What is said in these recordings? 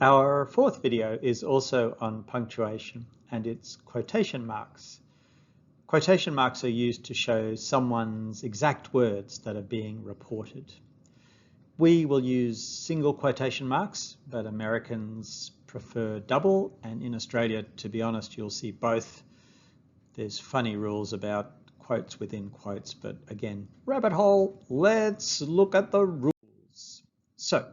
Our fourth video is also on punctuation, and it's quotation marks. Quotation marks are used to show someone's exact words that are being reported. We will use single quotation marks, but Americans prefer double, and in Australia, to be honest, you'll see both. There's funny rules about quotes within quotes, but again, rabbit hole, let's look at the rules. So,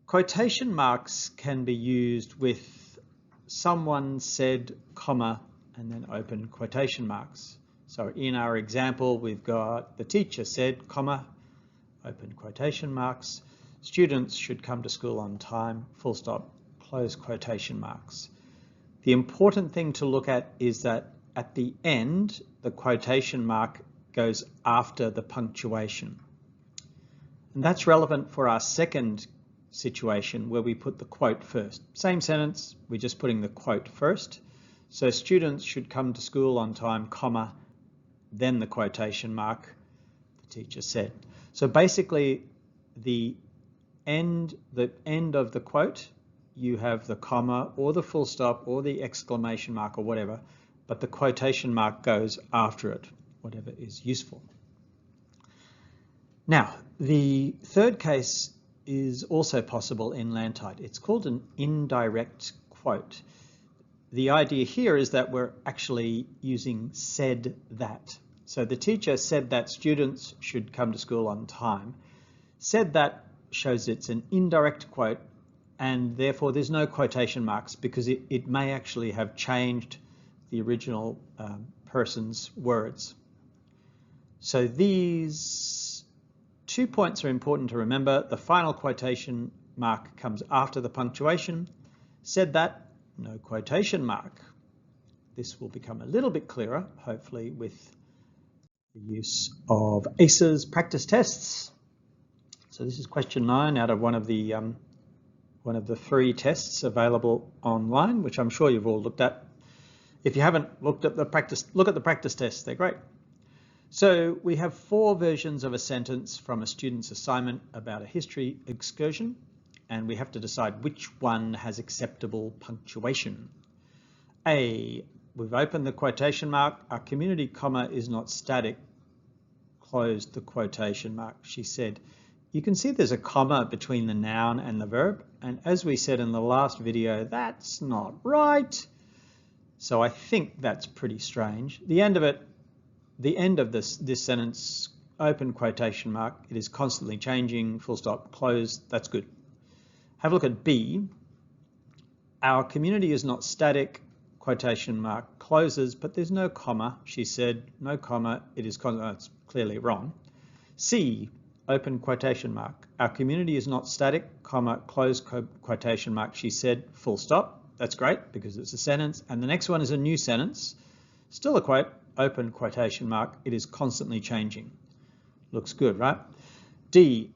quotation marks can be used with someone said, comma, and then open quotation marks. So in our example, we've got the teacher said, comma, open quotation marks. Students should come to school on time, full stop, close quotation marks. The important thing to look at is that at the end, the quotation mark goes after the punctuation. And that's relevant for our second situation where we put the quote first. Same sentence, we're just putting the quote first. So students should come to school on time, comma, then the quotation mark, the teacher said. So basically the end of the quote, you have the comma or the full stop or the exclamation mark or whatever, but the quotation mark goes after it, whatever is useful. Now, the third case is also possible in LANTITE. It's called an indirect quote. The idea here is that we're actually using said that. So the teacher said that students should come to school on time. Said that shows it's an indirect quote, and therefore there's no quotation marks because it may actually have changed the original person's words. So these 2 points are important to remember. The final quotation mark comes after the punctuation. Said that, no quotation mark. This will become a little bit clearer, hopefully, with the use of ACE's practice tests. So this is question 9 out of one of the 3 tests available online, which I'm sure you've all looked at. If you haven't looked at the practice, look at the practice tests, they're great. So we have 4 versions of a sentence from a student's assignment about a history excursion, and we have to decide which one has acceptable punctuation. A, we've opened the quotation mark, our community comma is not static, closed the quotation mark, she said. You can see there's a comma between the noun and the verb, and as we said in the last video, that's not right. So I think that's pretty strange. The end of this sentence, open quotation mark, it is constantly changing, full stop, close, that's good. Have a look at B. Our community is not static, quotation mark closes, but there's no comma. She said, no comma, it is constant, that's clearly wrong. C, open quotation mark. Our community is not static, comma, close quotation mark, she said, full stop. That's great because it's a sentence. And the next one is a new sentence. Still a quote, open quotation mark, it is constantly changing. Looks good, right? D,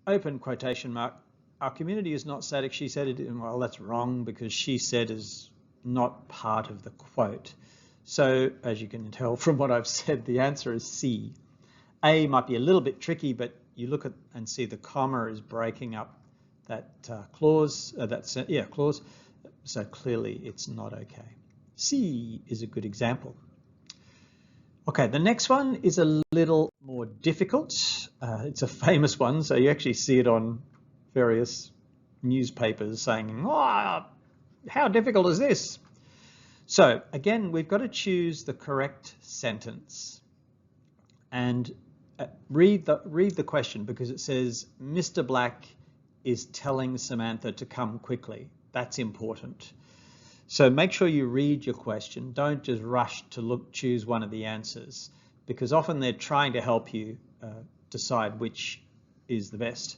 open quotation mark, our community is not static, she said it, well, that's wrong because she said is not part of the quote. So as you can tell from what I've said, the answer is C. A might be a little bit tricky, but you look at and see the comma is breaking up that clause, clause. So clearly it's not okay. C is a good example. Okay, the next one is a little more difficult. It's a famous one, so you actually see it on various newspapers saying, oh, how difficult is this? So again, we've got to choose the correct sentence and read the question because it says, Mr. Black is telling Samantha to come quickly. That's important. So make sure you read your question. Don't just rush to choose one of the answers because often they're trying to help you decide which is the best.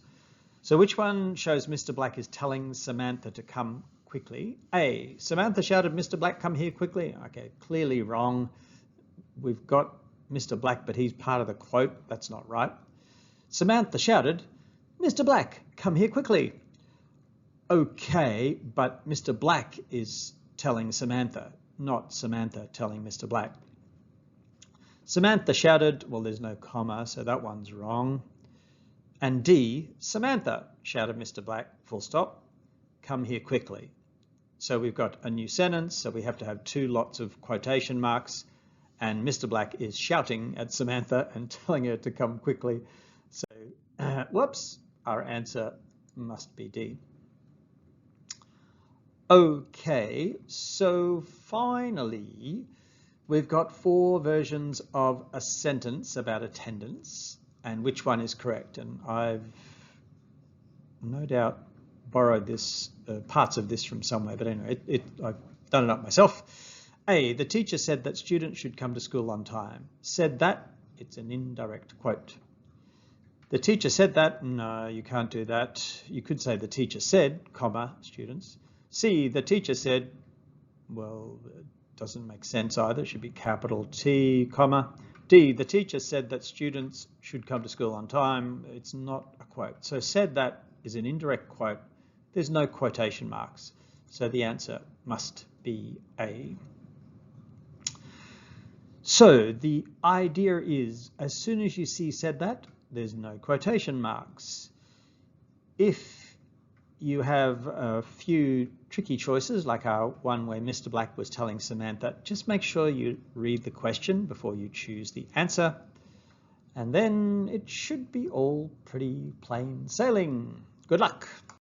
So which one shows Mr. Black is telling Samantha to come quickly? A, Samantha shouted, Mr. Black, come here quickly. Okay, clearly wrong. We've got Mr. Black, but he's part of the quote. That's not right. Samantha shouted, Mr. Black, come here quickly. Okay, but Mr. Black is telling Samantha, not Samantha telling Mr. Black. Samantha shouted, well, there's no comma, so that one's wrong. And D, Samantha shouted Mr. Black, full stop. come here quickly. So we've got a new sentence, so we have to have 2 lots of quotation marks, and Mr. Black is shouting at Samantha and telling her to come quickly. So, whoops, our answer must be D. Okay, so finally, we've got 4 versions of a sentence about attendance and which one is correct. And I've no doubt borrowed this parts of this from somewhere, but anyway, I've done it up myself. A, the teacher said that students should come to school on time. Said that, it's an indirect quote. The teacher said that, no, you can't do that. You could say the teacher said, comma, students. C, the teacher said, well, it doesn't make sense either. It should be capital T, comma. D, the teacher said that students should come to school on time. It's not a quote. So said that is an indirect quote. There's no quotation marks. So the answer must be A. So the idea is, as soon as you see said that, there's no quotation marks. If you have a few tricky choices, like our one where Mr. Black was telling Samantha, just make sure you read the question before you choose the answer. And then it should be all pretty plain sailing. Good luck.